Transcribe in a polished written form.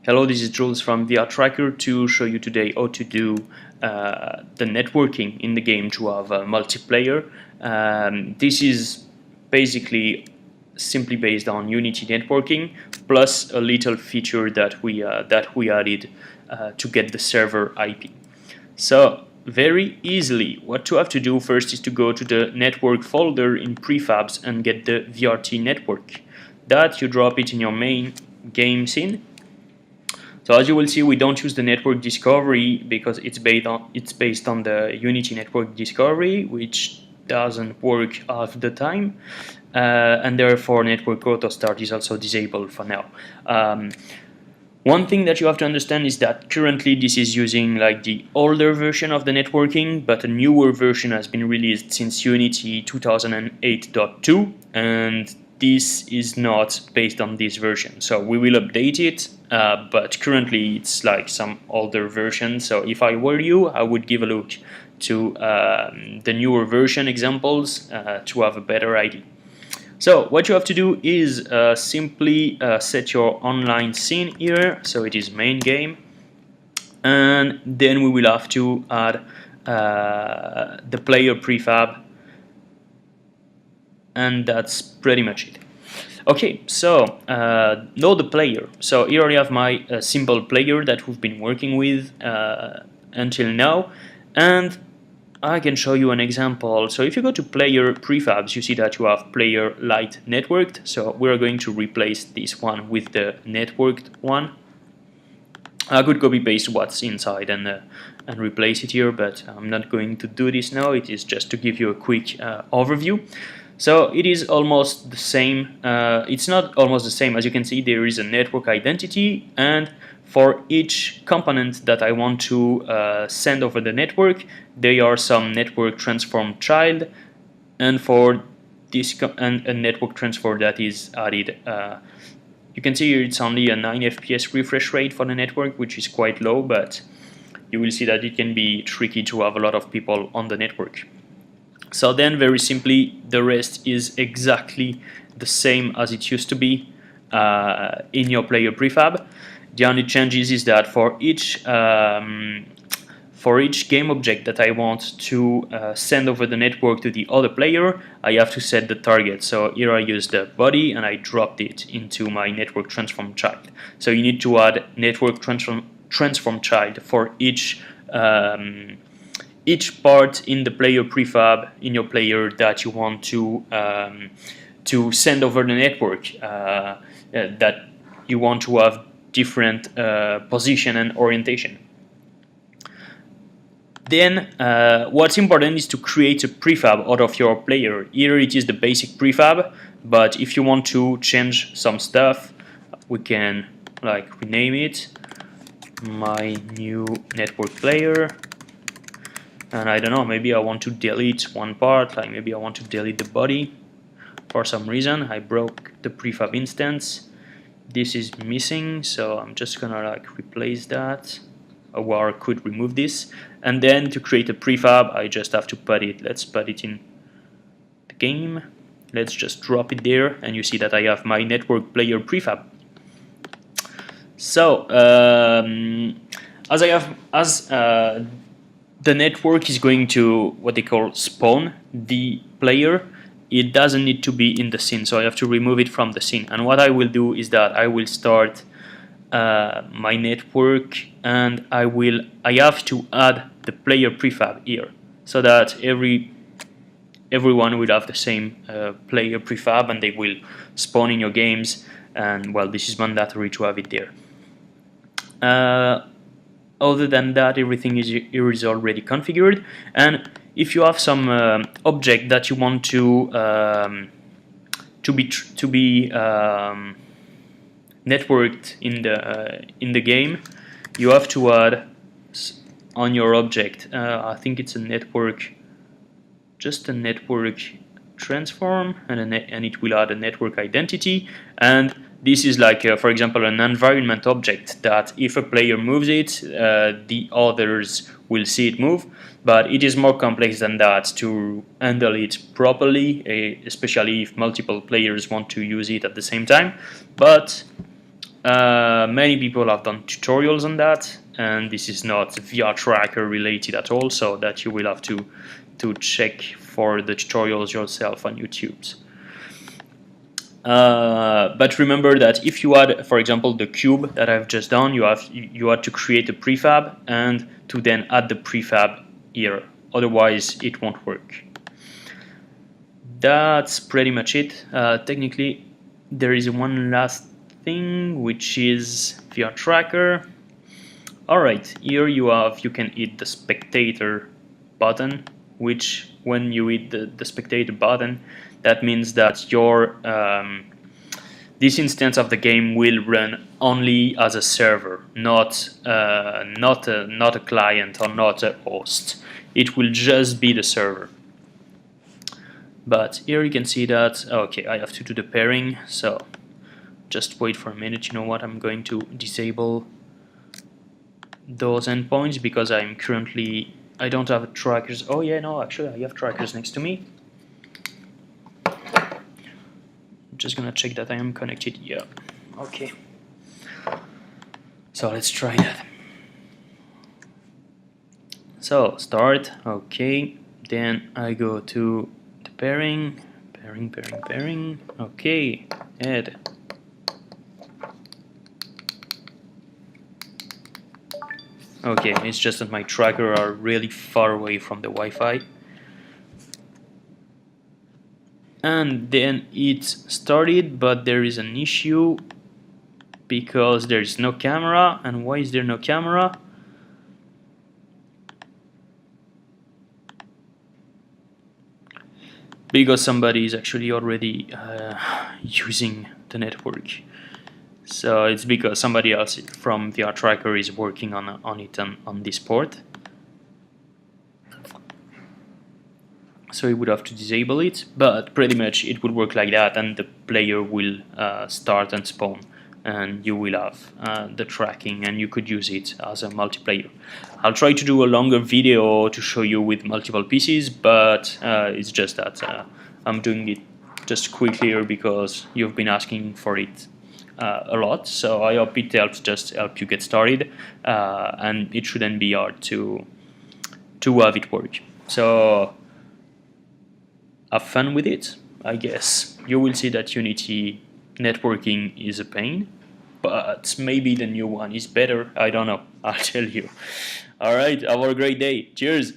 Hello, this is Jules from VR Tracker to show you today how to do the networking in the game to have multiplayer. This is basically simply based on Unity networking plus a little feature that we added to get the server IP. So very easily, what you have to do first is to go to the network folder in Prefabs and get the VRT network. That you drop it in your main game scene. So as you will see, we don't use the network discovery because it's based on the Unity network discovery, which doesn't work half the time, and therefore network auto start is also disabled for now. One thing that you have to understand is that currently this is using like the older version of the networking, but a newer version has been released since Unity 2008.2, and this is not based on this version. So we will update it, but currently it's like some older version. So if I were you, I would give a look to the newer version examples to have a better idea. So what you have to do is simply set your online scene here, so it is main game, and then we will have to add the player prefab, and that's pretty much it. Okay, so know the player. So here I have my simple player that we've been working with until now, and I can show you an example. So if you go to player prefabs, you see that you have player light networked. So we're going to replace this one with the networked one. I could copy paste what's inside and replace it here, but I'm not going to do this now. It is just to give you a quick overview. So it is almost the same. It's not almost the same. As you can see, there is a network identity, and for each component that I want to send over the network, there are some network transform child, and for this a network transfer that is added. You can see here it's only a 9 FPS refresh rate for the network, which is quite low, but you will see that it can be tricky to have a lot of people on the network. So then, very simply, the rest is exactly the same as it used to be in your player prefab. The only changes is that for each game object that I want to send over the network to the other player, I have to set the target. So here I use the body and I dropped it into my network transform child. So you need to add network transform child for each part in the player prefab in your player that you want to send over the network, that you want to have different position and orientation. Then what's important is to create a prefab out of your player. Here it is the basic prefab, but if you want to change some stuff, we can like rename it my new network player. And I don't know, maybe I want to delete one part, like maybe I want to delete the body. For some reason, I broke the prefab instance. This is missing, so I'm just gonna like replace that, or I could remove this. And then to create a prefab, I just have to put it, let's put it in the game. Let's just drop it there, and you see that I have my network player prefab. So, the network is going to what they call spawn the player, it doesn't need to be in the scene, so I have to remove it from the scene. And what I will do is that I will start my network, and I have to add the player prefab here, so that everyone will have the same player prefab, and they will spawn in your games. And well, this is mandatory to have it there. Other than that, everything is already configured. And if you have some object that you want to be networked in the game, you have to add on your object. I think it's a network, just a network transform, and it will add a network identity. And this is like, for example, an environment object that if a player moves it, the others will see it move. But it is more complex than that to handle it properly, especially if multiple players want to use it at the same time. But Many people have done tutorials on that, and this is not VR tracker related at all, so that you will have to check for the tutorials yourself on YouTube. But remember that if you add, for example, the cube that I've just done, you had to create a prefab and to then add the prefab here. Otherwise, it won't work. That's pretty much it. Technically, there is one last thing, which is VR tracker. Alright, here you can hit the spectator button, which when you hit the spectator button, that means that your this instance of the game will run only as a server, not a client or not a host. It will just be the server. But here you can see that, okay, I have to do the pairing, so just wait for a minute. You know what, I'm going to disable those endpoints because I don't have trackers. Oh yeah, no, actually I have trackers next to me. I'm just gonna check that I am connected. Yeah, okay. So let's try that. So start, okay, then I go to the pairing, okay, add. Okay, it's just that my tracker are really far away from the Wi-Fi. And then it started, but there is an issue because there is no camera. And why is there no camera? Because somebody is actually already using the network. So it's because somebody else from VR Tracker is working on it on this port. So you would have to disable it, but pretty much it would work like that, and the player will start and spawn, and you will have the tracking, and you could use it as a multiplayer. I'll try to do a longer video to show you with multiple PCs, but it's just that I'm doing it just quickly here because you've been asking for it a lot, so I hope it helps help you get started, and it shouldn't be hard to have it work. So have fun with it, I guess. You will see that Unity networking is a pain, but maybe the new one is better. I don't know. I'll tell you. Alright, have a great day. Cheers.